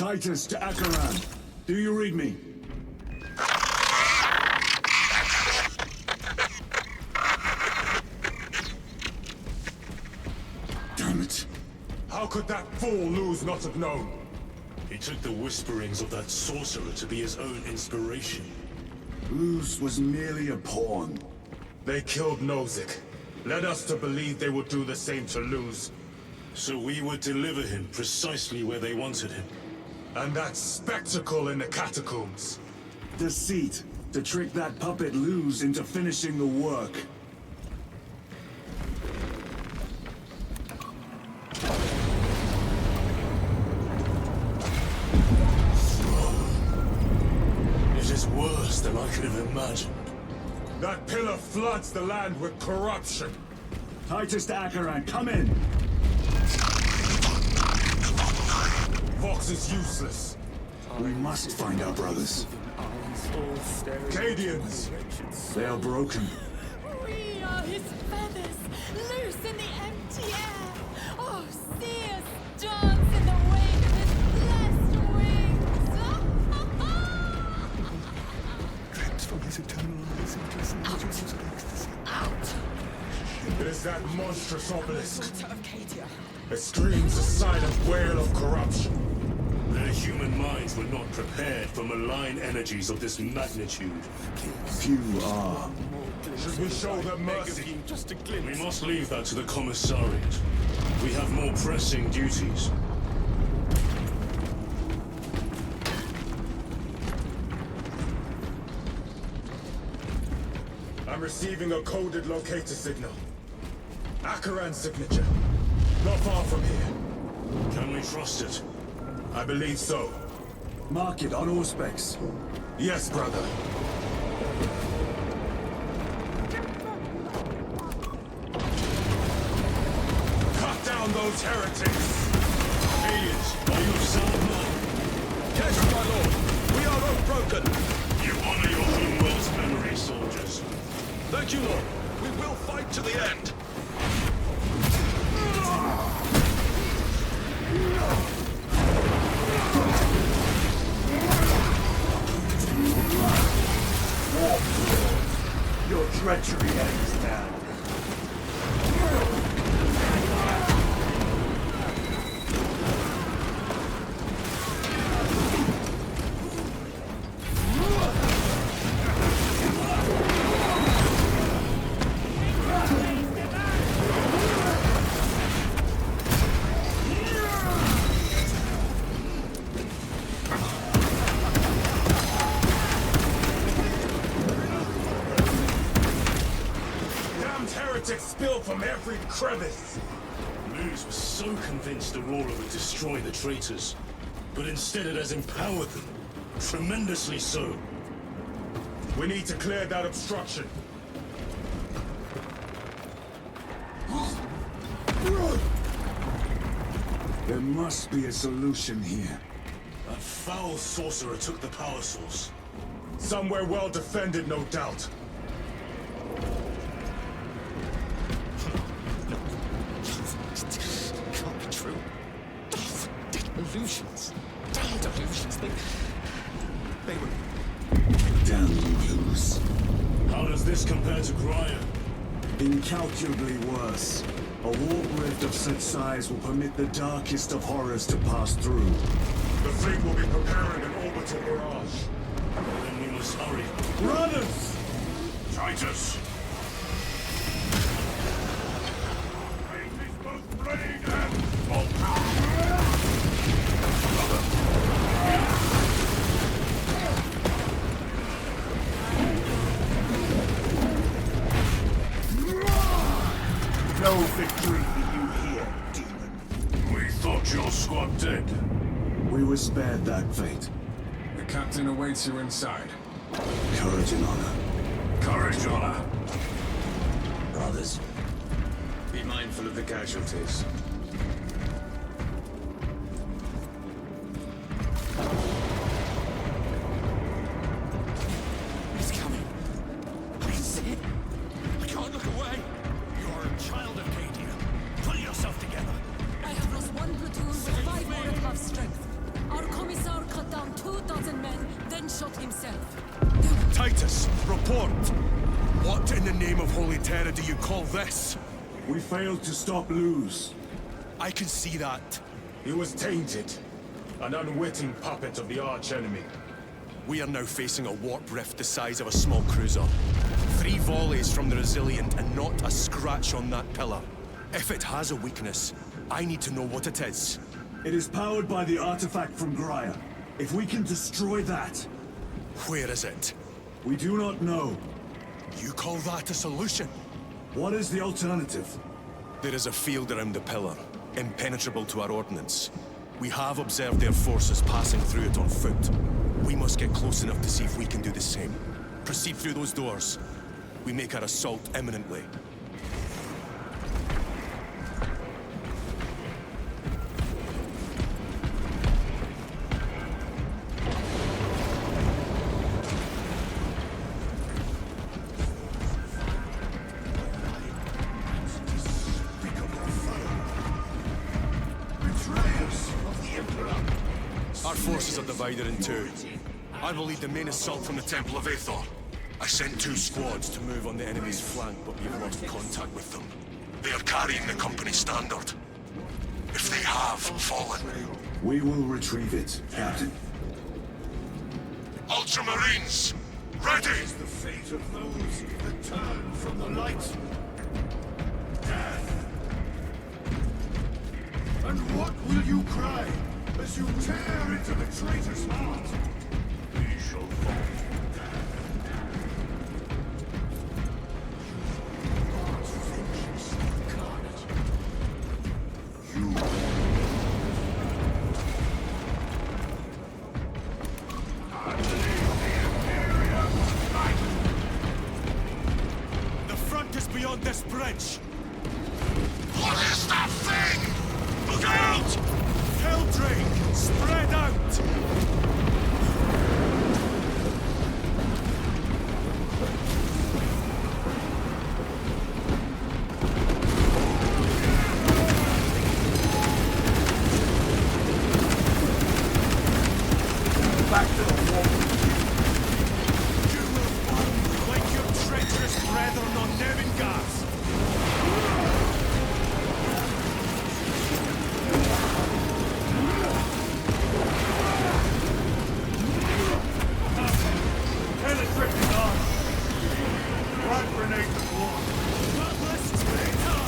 Titus to Acheran. Do you read me? Damn it. How could that fool Luz not have known? He took the whisperings of that sorcerer to be his own inspiration. Luz was merely a pawn. They killed Nozick. Led us to believe they would do the same to Luz. So we would deliver him precisely where they wanted him. And that spectacle in the catacombs. Deceit. To trick that puppet Luz into finishing the work. It is worse than I could have imagined. That pillar floods the land with corruption. Titus to Acheran, come in! Vox is useless. We must find our brothers. Cadians! They are broken. We are his feathers, loose in the empty air. Oh, see us dance in the wake of his blessed wings. Trapped from his eternal eyes and dressing Out. Out. It is that monstrous obelisk. Daughter of Cadia. It screams a silent wail of corruption. Their human minds were not prepared for malign energies of this magnitude. Few are. Should we show them mercy? We must leave that to the commissariat. We have more pressing duties. I'm receiving a coded locator signal. Acheran's signature. Not far from here. Can we trust it? I believe so. Mark it on Auspex. Yes, brother. Cut down those heretics! Aliens, are you of sound mind? Yes, my lord. We are unbroken. You honor your homeworld's memory, soldiers. Thank you, Lord. We will fight to the end. Your treachery ends now. Heretics spill from every crevice. Luz was so convinced Aurora would destroy the traitors, but instead it has empowered them. Tremendously so. We need to clear that obstruction. There must be a solution here. That foul sorcerer took the power source. Somewhere well defended, no doubt. Can't be true. Illusions. Damn delusions. They were... Damn Luz. How does this compare to Graya? Incalculably worse. A warp rift of such size will permit the darkest of horrors to pass through. The fleet will be preparing an orbital barrage. Then we must hurry. Brothers! Titus! No victory for you here, demon. We thought your squad dead. We were spared that fate. The captain awaits you inside. Courage and honor. Courage, honor. Brothers, be mindful of the casualties. He's coming. I see it. I can't look away. You're a child of Cadia. Pull yourself together. I have lost one platoon with 5 more at half strength. Our commissariat himself. Titus, report! What in the name of Holy Terror do you call this? We failed to stop Luz. I can see that. He was tainted. An unwitting puppet of the arch-enemy. We are now facing a warp rift the size of a small cruiser. 3 volleys from the Resilient and not a scratch on that pillar. If it has a weakness, I need to know what it is. It is powered by the artifact from Graia. If we can destroy that, Where is it? we do not know. You call that a solution? What is the alternative? There is a field around the pillar, impenetrable to our ordnance. We have observed their forces passing through it on foot. We must get close enough to see if we can do the same. Proceed through those doors. We make our assault imminently. Our forces are divided in 2. I will lead the main assault from the Temple of Aethor. I sent 2 squads to move on the enemy's flank, but we've lost contact with them. They are carrying the company standard. If they have fallen, We will retrieve it, Captain. Ultramarines, ready! The fate of those that turn from the light. Death. And what will you cry as you tear into the traitor's heart? We shall fall. The front is beyond this bridge! What is that thing? Look out! Helldrake! Spread out! Back to the wall. You will burn like your treacherous brethren on Nevengas! Penetrating on. Front grenade deployed. Cutlass traitor!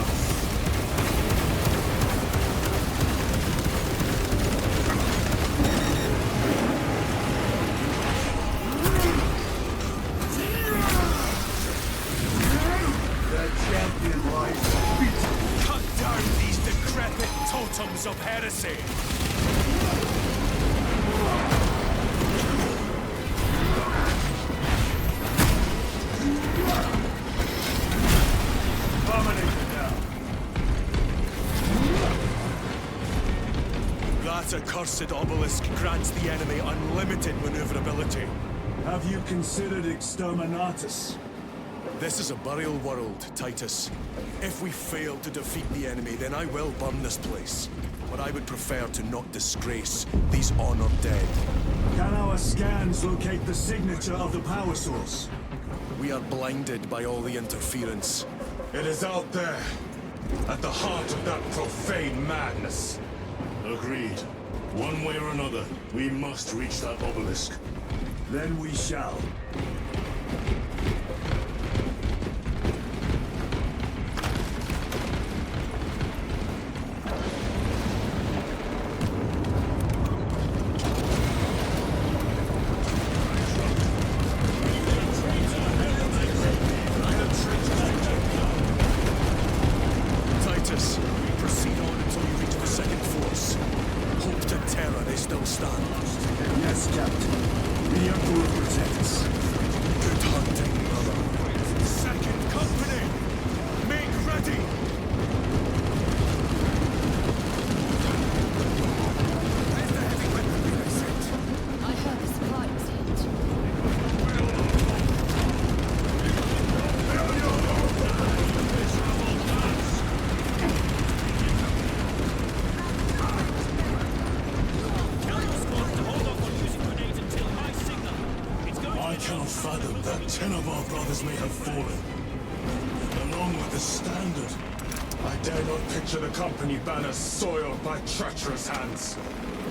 The champion lies beaten. Cut down these decrepit totems of heresy! Dominated That accursed obelisk grants the enemy unlimited maneuverability. Have you considered Exterminatus? This is a burial world, Titus. If we fail to defeat the enemy, then I will burn this place. But I would prefer to not disgrace these honored dead. Can our scans locate the signature of the power source? We are blinded by all the interference. It is out there, at the heart of that profane madness. Agreed. One way or another, we must reach that obelisk. Then we shall. Titus, proceed on until you reach the second force. Hope to terror they still stand. Yes, Captain. The Emperor protects. Good hunting. cannot fathom that 10 of our brothers may have fallen, along with the standard. I dare not picture the company banners soiled by treacherous hands.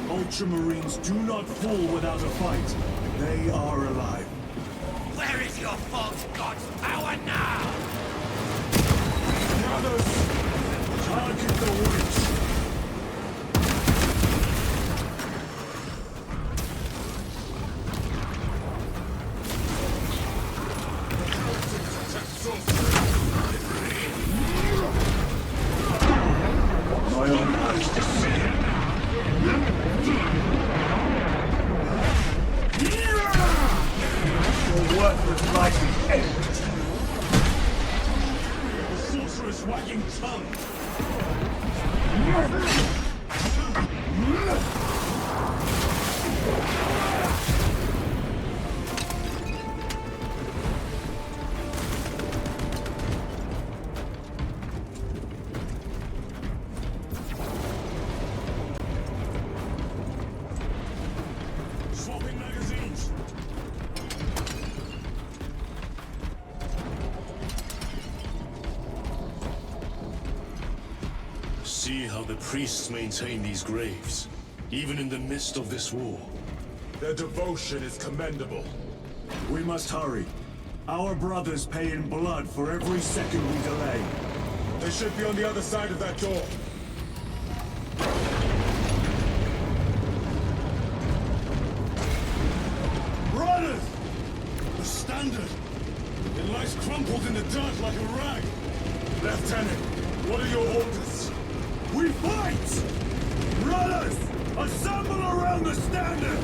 Ultramarines do not fall without a fight. They are alive. Where is your false god's power now? Brothers, target the witch. My own eyes to see it. Your worthless life is ended. The sorcerer's wagging tongue. Swapping magazines. See how the priests maintain these graves, even in the midst of this war. Their devotion is commendable. We must hurry. Our brothers pay in blood for every second we delay. They should be on the other side of that door. Brothers! The standard! It lies crumpled in the dirt like a rag. Lieutenant, what are your orders? We fight! Brothers, assemble around the standard!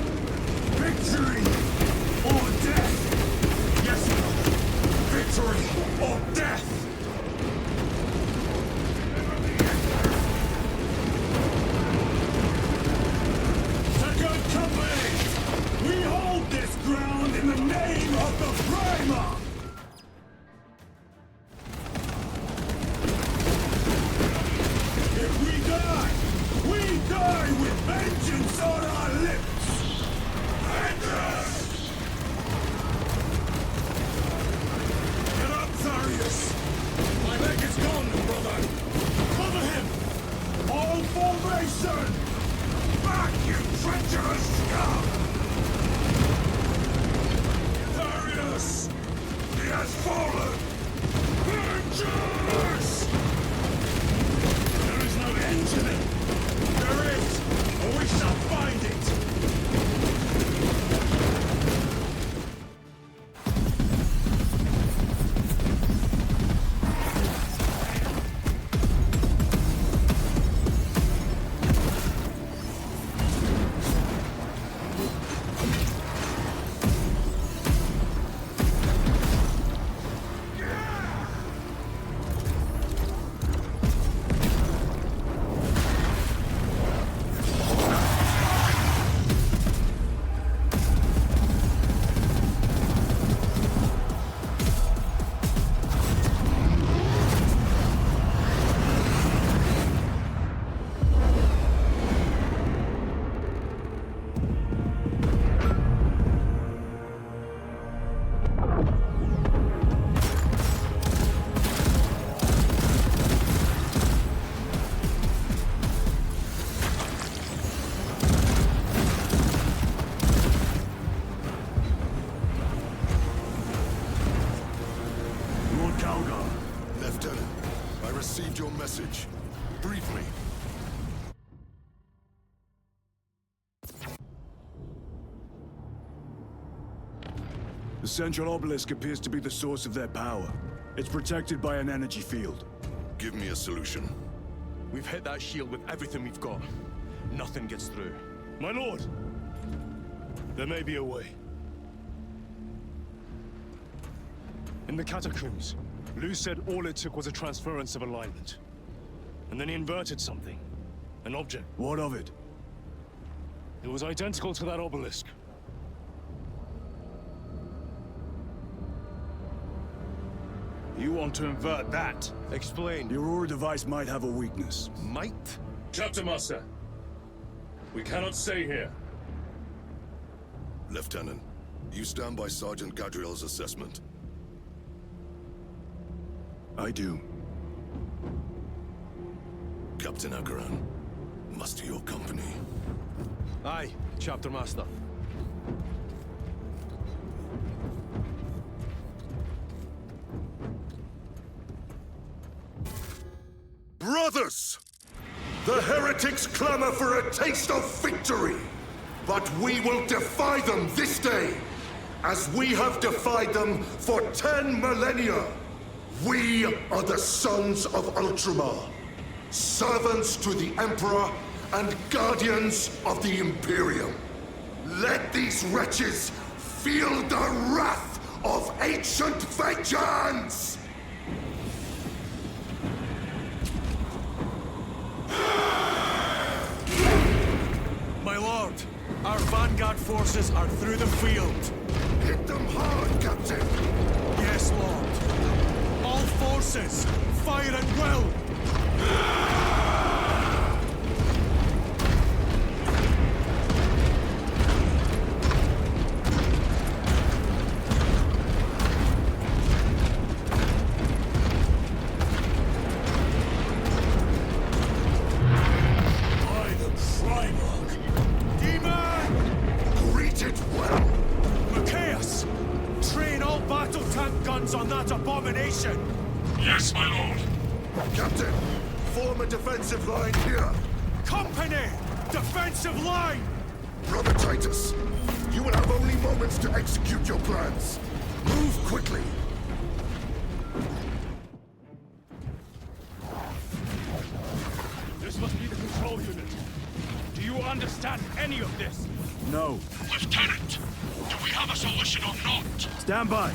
Victory or death! Yes, sir. Victory or death! Second company! We hold this ground in the name of the Primer! If we die with vengeance on our lips! Vengeance! Get up, Zarius! My leg is gone, brother! Cover him! All formation! Back, you treacherous scum! Darius! He has fallen! Vengeance! There is no end to them! There is, or we shall find it! Lieutenant, I received your message. Brief me. The central obelisk appears to be the source of their power. It's protected by an energy field. Give me a solution. We've hit that shield with everything we've got. Nothing gets through. My lord! There may be a way. In the catacombs, Lou said all it took was a transference of alignment. And then he inverted something. An object. What of it? It was identical to that obelisk. You want to invert that? Explain. Your Aurora device might have a weakness. Might? Chapter Master, we cannot stay here. Lieutenant, You stand by Sergeant Gadriel's assessment? I do. Captain Akaran, muster your company. Aye, Chapter Master. Brothers! The heretics clamor for a taste of victory! But we will defy them this day, as we have defied them for 10 millennia! We are the sons of Ultramar, servants to the Emperor and guardians of the Imperium. Let these wretches feel the wrath of ancient vengeance! My lord, our vanguard forces are through the field. Hit them hard, Captain! Yes, lord. All forces, fire at will! By the Primarch! Demon! Greet it well! Machias! Train all battle tank guns on that abomination! Yes, my lord! Captain, form a defensive line here! Company! Defensive line! Brother Titus, you will have only moments to execute your plans. Move quickly! This must be the control unit. Do you understand any of this? No. Lieutenant, do we have a solution or not? Stand by.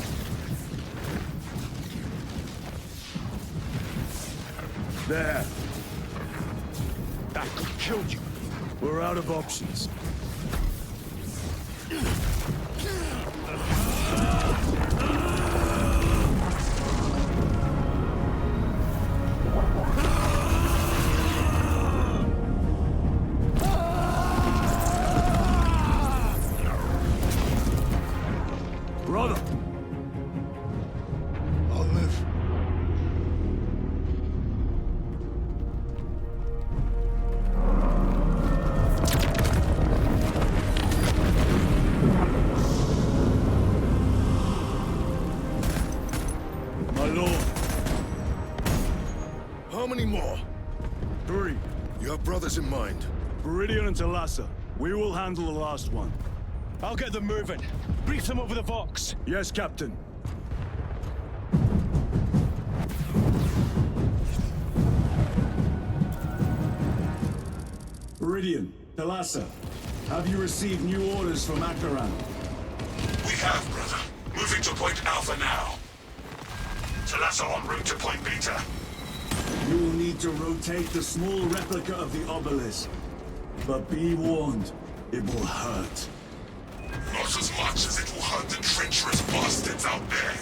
There. That could kill you. We're out of options. Brother! I'll live. My lord. How many more? 3. You have brothers in mind. Viridian and Talassa. We will handle the last one. I'll get them moving. Brief them over the Vox. Yes, Captain. Viridian, Talassa, have you received new orders from Akaran? We have, brother. Moving to Point Alpha now. Talassa en route to Point Beta. You will need to rotate the small replica of the obelisk. But be warned, it will hurt. Not as much as it will hurt the treacherous bastards out there.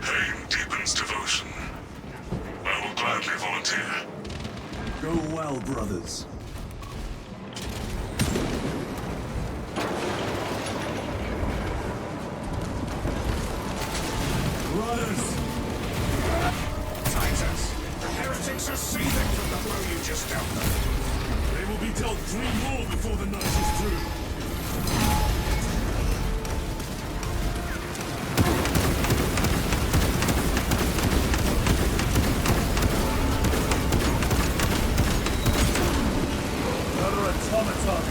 Pain deepens devotion. I will gladly volunteer. Go well, brothers. Brothers! Titans, the heretics are seething from the blow you just dealt them. They will be dealt 3 more before the night is through. Another automaton.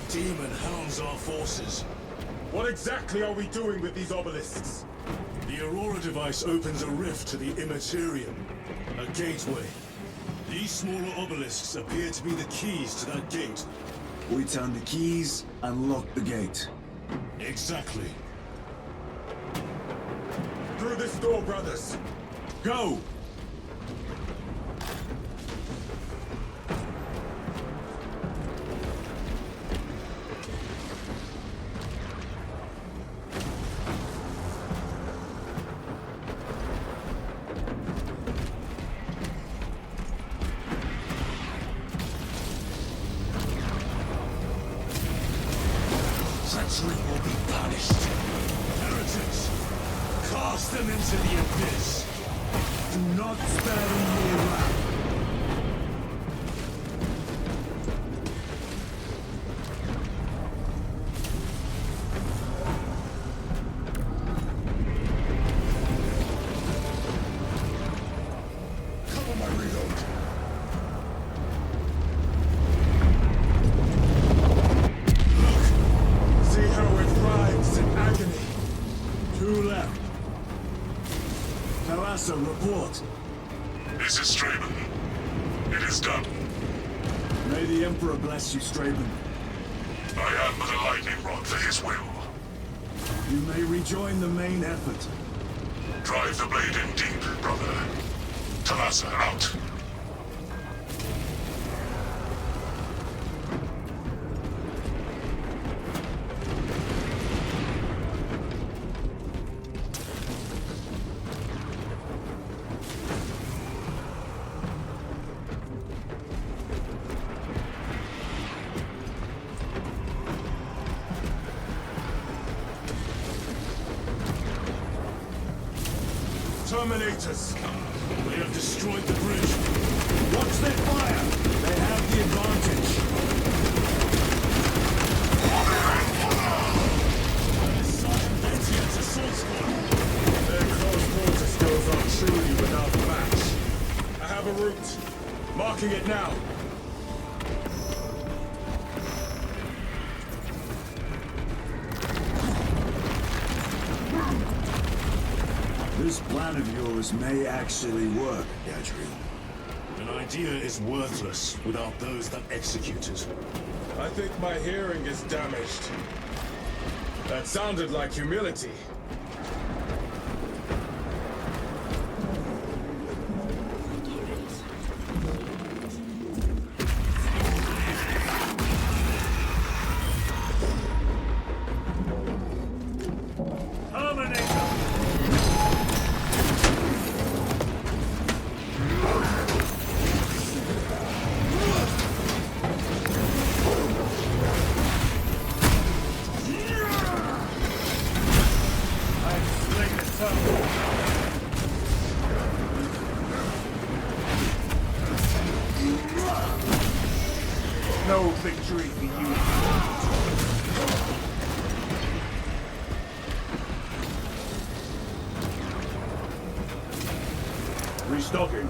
Demon, how forces. What exactly are we doing with these obelisks? The Aurora device opens a rift to the Immaterium, a gateway. These smaller obelisks appear to be the keys to that gate. We turn the keys and lock the gate. Exactly. Through this door, brothers. Go! Treachery will be punished. Heretics! Cast them into the abyss! Do not spare me around. Cover my reload. See how it writhes in agony. Two left. Tarasa, report. This is Straben. It is done. May the Emperor bless you, Straben. I am but a lightning rod for his will. You may rejoin the main effort. Drive the blade in deep, brother. Talassa out. Terminators. They have destroyed the bridge. Watch their fire! They have the advantage. Etienne's assault squad. Their close quarter skills are truly without match. I have a route. Marking it now. This plan of yours may actually work, Gadriel. An idea is worthless without those that execute it. I think my hearing is damaged. That sounded like humility. No victory for you. Restocking.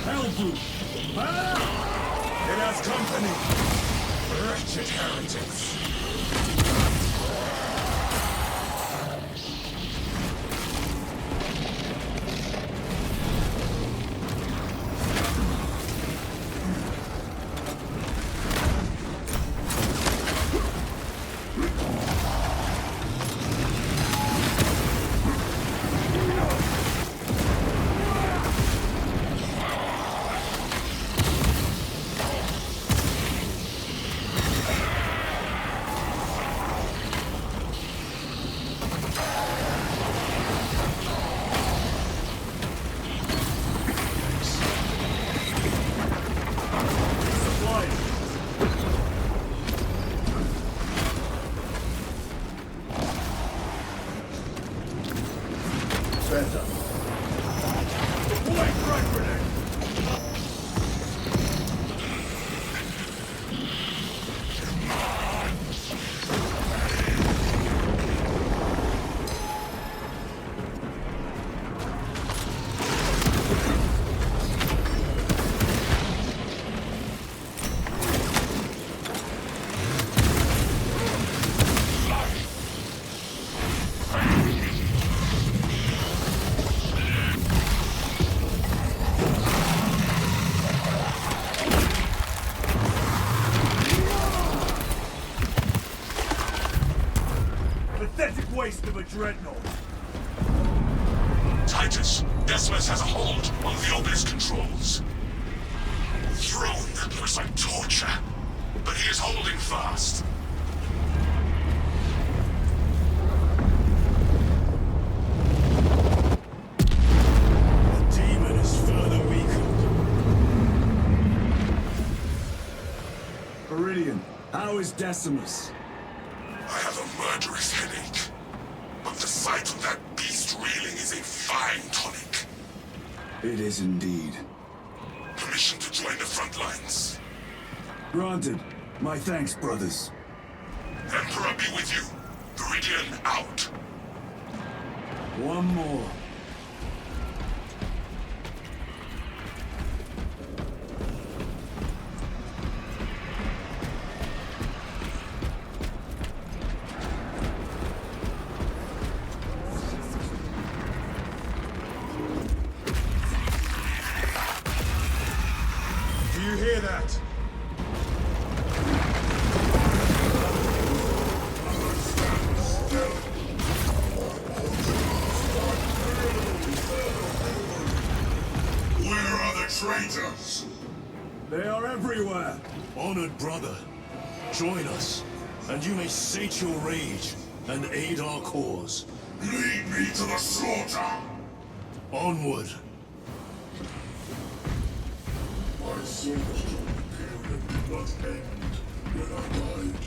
Hellbrute! It has company. Wretched heretics. Better. a dreadnought. Titus, Decimus has a hold on the obelisk controls. Throne that looks like torture, but he is holding fast. The demon is further weakened. Iridian, how is Decimus? I have a murderous headache, but the sight of that beast reeling is a fine tonic. It is indeed. Permission to join the front lines. Granted. My thanks, brothers. Emperor be with you. Viridian out. One more. Do you hear that? Where are the traitors? They are everywhere. Honored brother, join us, and you may sate your rage and aid our cause. Lead me to the slaughter. Onward. My soul's period did not end when I died.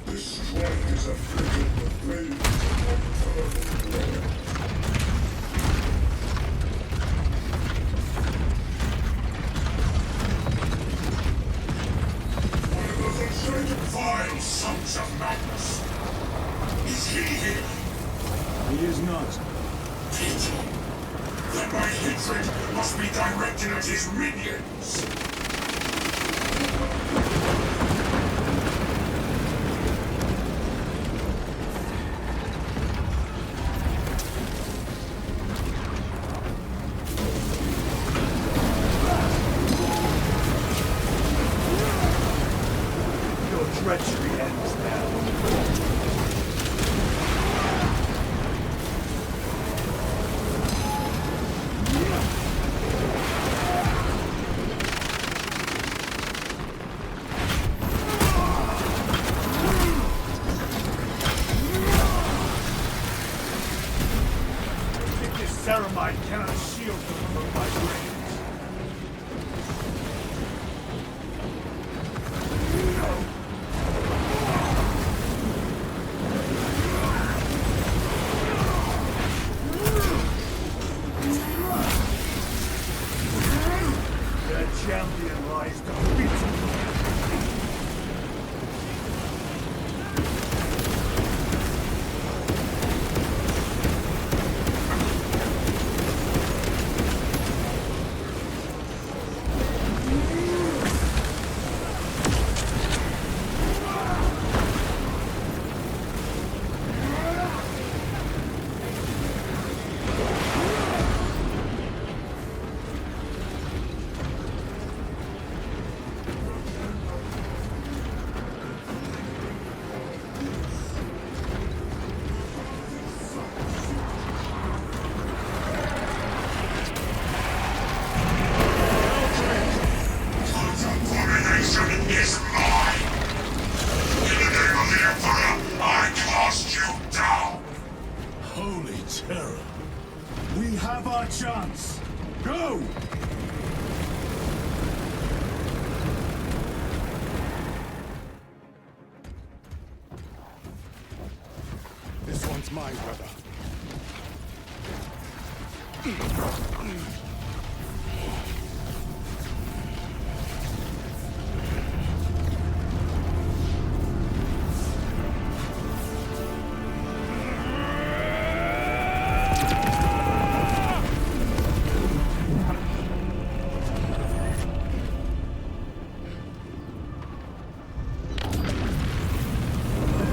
This strike is afflicted with pain of eternal blood. Vile sons of madness. Is he here? He is not. Pity. Then my hatred must be directed at his minions. Your treachery ends now. This ceramide cannot shield them from my rays. Their champion lies defeated. Contamination is mine. In the name of the Emperor, I cast you down. Holy terror. We have our chance. Go! This one's mine, brother.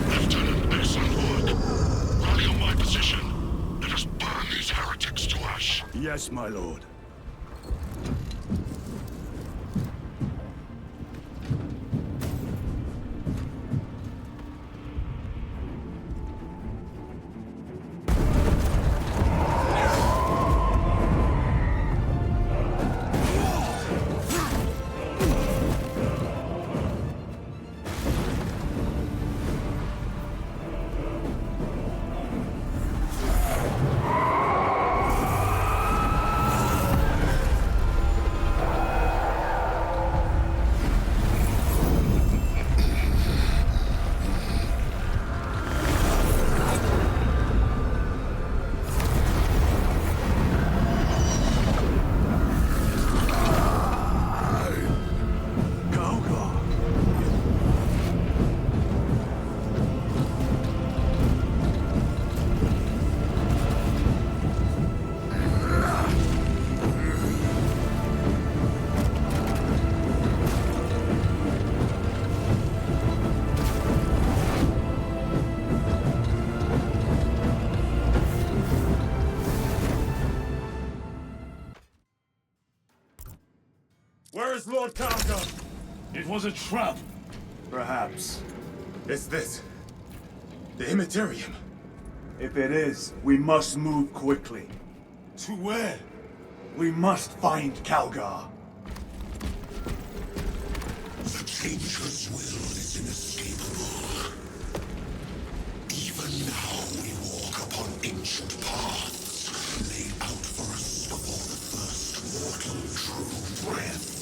Lieutenant, base on work. Rally on my position. Let us burn these heretics. Yes, my lord. Where is Lord Calgar? It was a trap. Perhaps. Is this the Immaterium? If it is, we must move quickly. To where? We must find Calgar. The Changer's will is inescapable. Even now we walk upon ancient paths laid out for us before the first mortal true breath.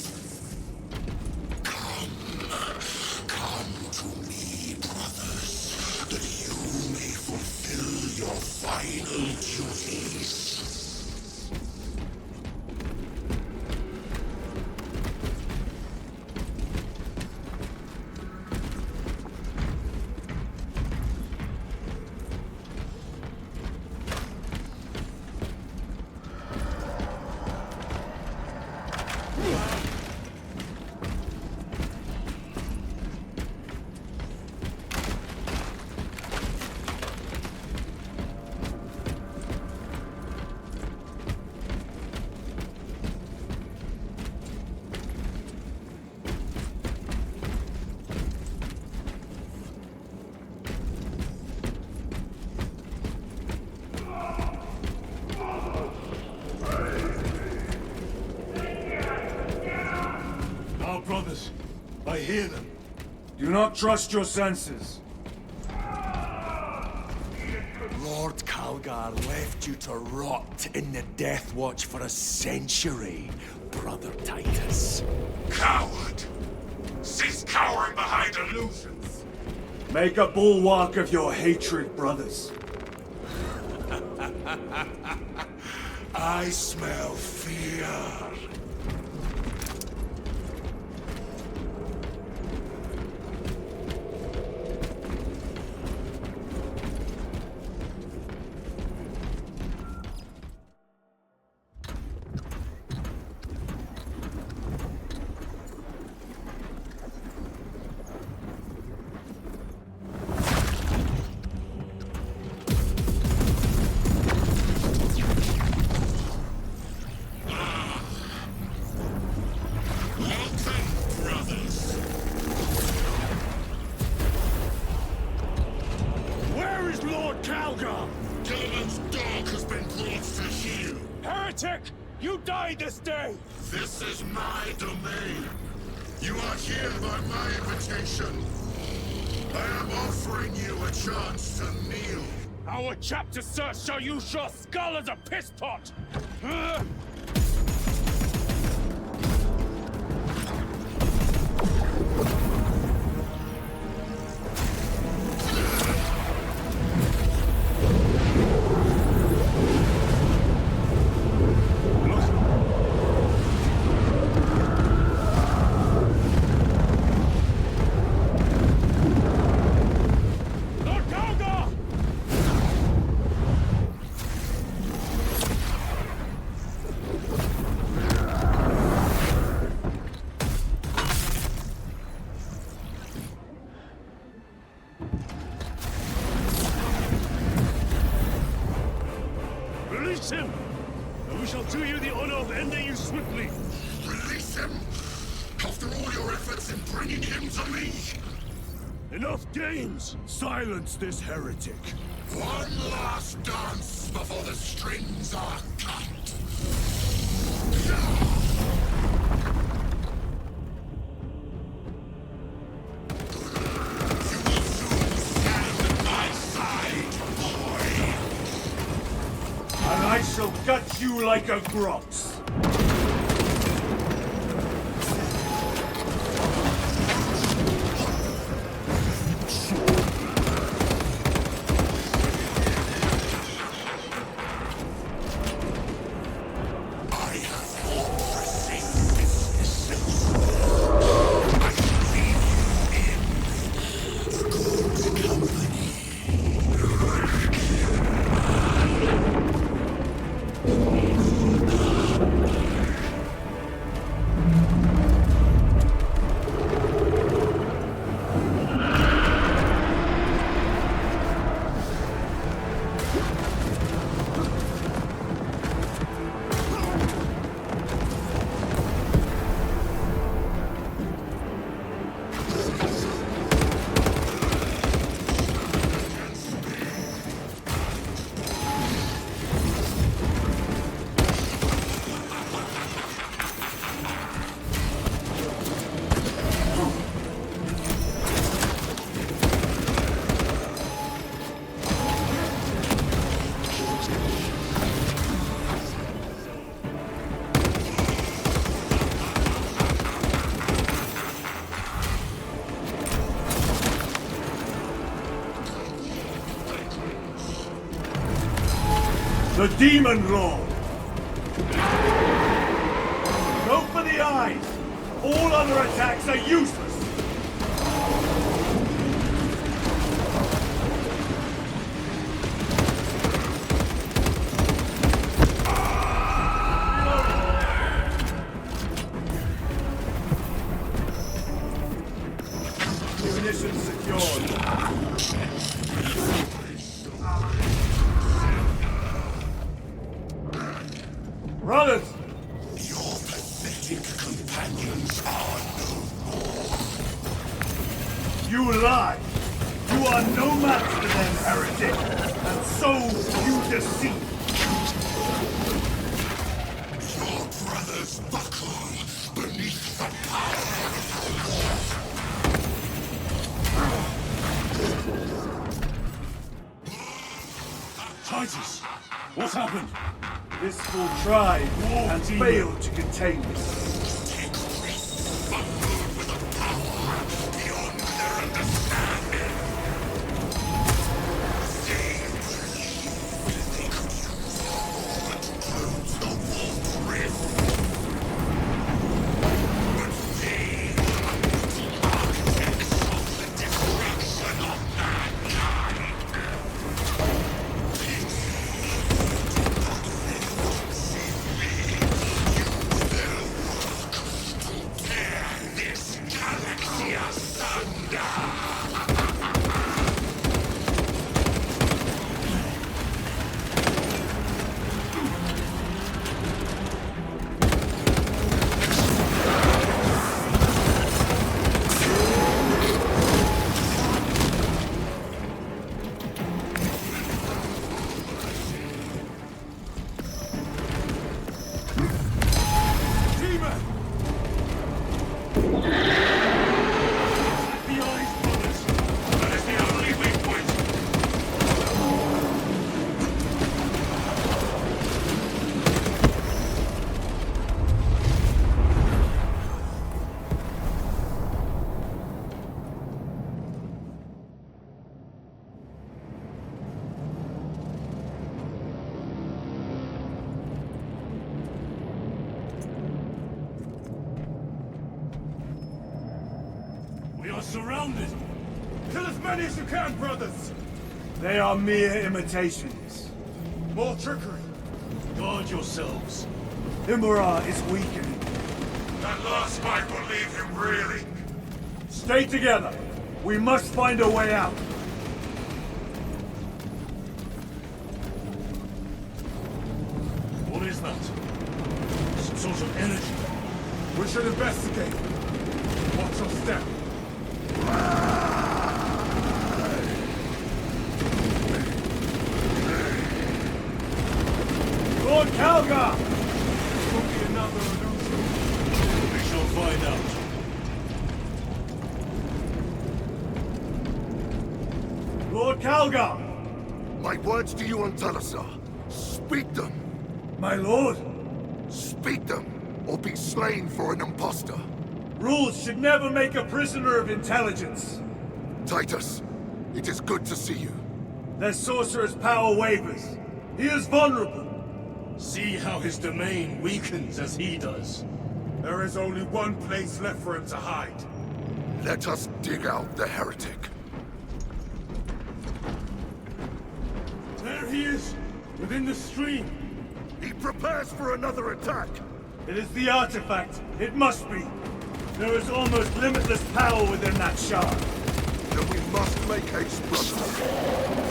Come to me, brothers, that you may fulfill your final duties. Our brothers. I hear them. Do not trust your senses. Lord Calgar left you to rot in the Death Watch for a century, Brother Titus. Coward! Cease cowering behind illusions! Make a bulwark of your hatred, brothers. I smell fear. Where is Lord Calgar? Gilliman's dog has been brought to heel. Heretic! You died this day! This is my domain. You are here by my invitation. I am offering you a chance to kneel. Our chapter, sir, shall use your skull as a piss pot! Lord Calgar! and we shall do you the honor of ending you swiftly. Release him! After all your efforts in bringing him to me! Enough games! Silence this heretic. One last dance before the strings are cut! You will soon stand at my side, boy! And I shall gut you like a grox. I have your precise business. I shall leave you in good company. The Demon Lord! Go for the eyes! All other attacks are useless! Munitions secured. Brothers! Your pathetic companions are no more. You lie! You are no match for them, heretic! And so you deceive! Your brothers buckle beneath the power of Titus, what happened? This will tried and failed to contain me. buckled with a power beyond their understanding. They believed they could use all to close the warp rift. But they are the architects of the destruction of mankind. This galaxy asunder! We are surrounded. Kill as many as you can, brothers! They are mere imitations. More trickery. Guard yourselves. Imura is weakening. That last fight will leave him reeling. Stay together. We must find a way out. What is artifact. Some sort of energy. We should investigate. Watch your step. Lord Calgar! Could be another illusion. We shall find out. Lord Calgar! My words to you, Antalasa. Speak them. My lord! Speak them, or be slain for an impostor. Rules should never make a prisoner of intelligence. Titus, it is good to see you. Their sorcerer's power wavers. He is vulnerable. See how his domain weakens as he does. There is only one place left for him to hide. Let us dig out the heretic. There he is, within the stream. He prepares for another attack. It is the artifact. It must be. There is almost limitless power within that shard. Then we must make haste, brother.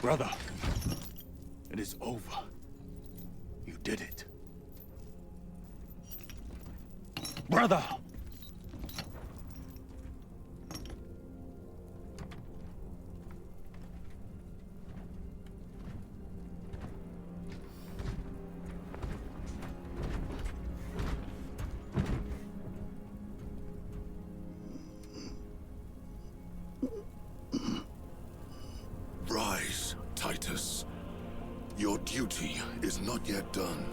Brother, it is over. You did it. Brother! Rise, Titus. Your duty is not yet done.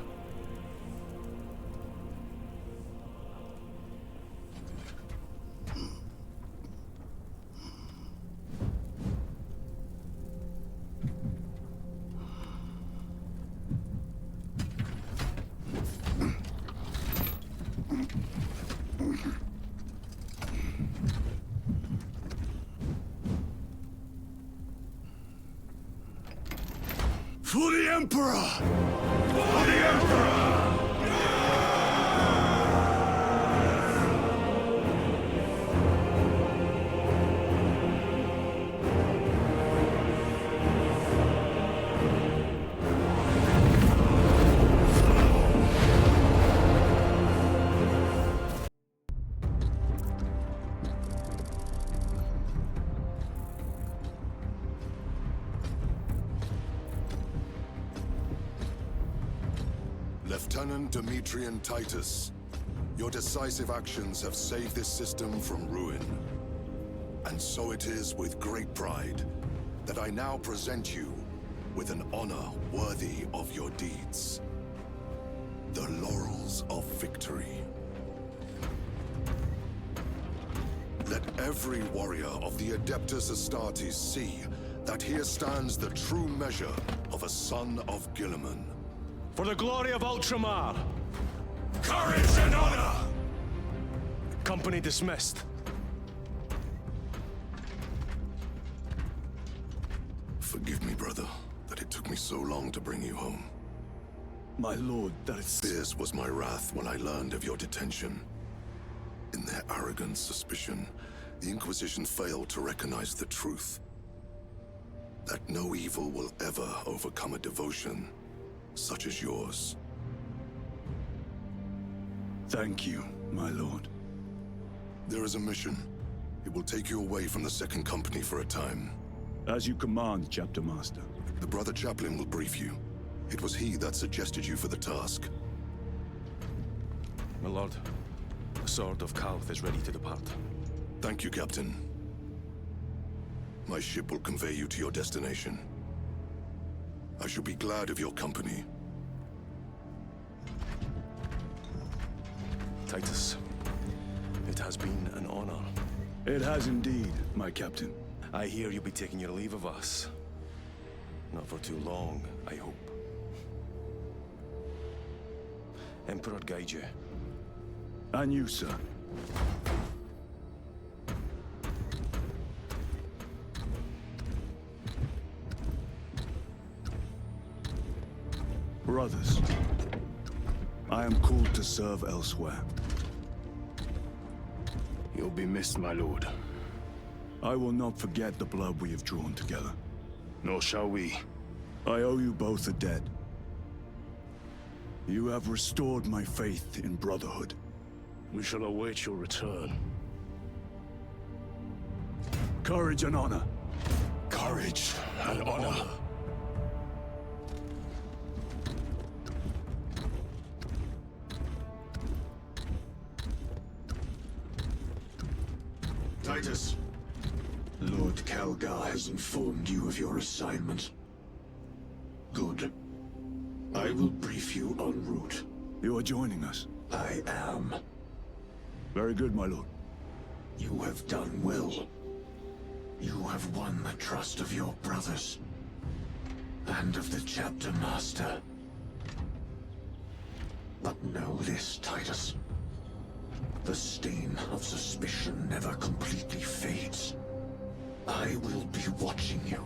For the Emperor! For the Emperor! Lieutenant Demetrian Titus, your decisive actions have saved this system from ruin. And so it is with great pride that I now present you with an honor worthy of your deeds. The Laurels of Victory. Let every warrior of the Adeptus Astartes see that here stands the true measure of a son of Guilliman. For the glory of Ultramar! Courage and honor! Company dismissed. Forgive me, brother, that it took me so long to bring you home. My lord, that is... Fierce was my wrath when I learned of your detention. In their arrogant suspicion, the Inquisition failed to recognize the truth. That no evil will ever overcome a devotion such as yours. Thank you, my lord. There is a mission. It will take you away from the Second Company for a time. As you command, Chapter Master. The Brother Chaplain will brief you. It was he that suggested you for the task. My lord, the Sword of Kauth is ready to depart. Thank you, Captain. My ship will convey you to your destination. I shall be glad of your company. Titus, it has been an honor. It has indeed, my captain. I hear you'll be taking your leave of us. Not for too long, I hope. Emperor guide you. And you, sir. Brothers, I am called to serve elsewhere. You'll be missed, my lord. I will not forget the blood we have drawn together. Nor shall we. I owe you both a debt. You have restored my faith in brotherhood. We shall await your return. Courage and honor. Courage and honor. Titus, Lord Calgar has informed you of your assignment. Good. I will brief you en route. You are joining us. I am. Very good, my lord. You have done well. You have won the trust of your brothers. And of the Chapter Master. But know this, Titus. The stain of suspicion never completely fades. I will be watching you.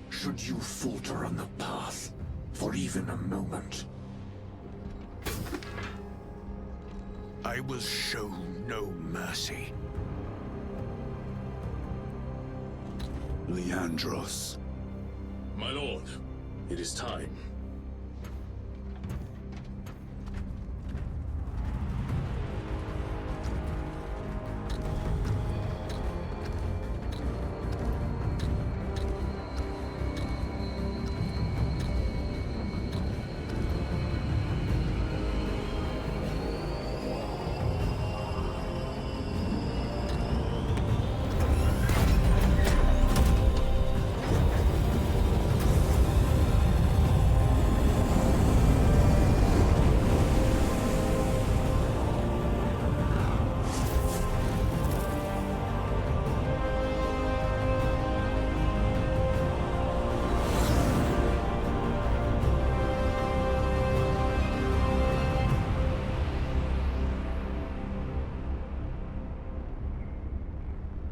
Should you falter on the path, for even a moment. I will show no mercy. Leandros. My lord, it is time.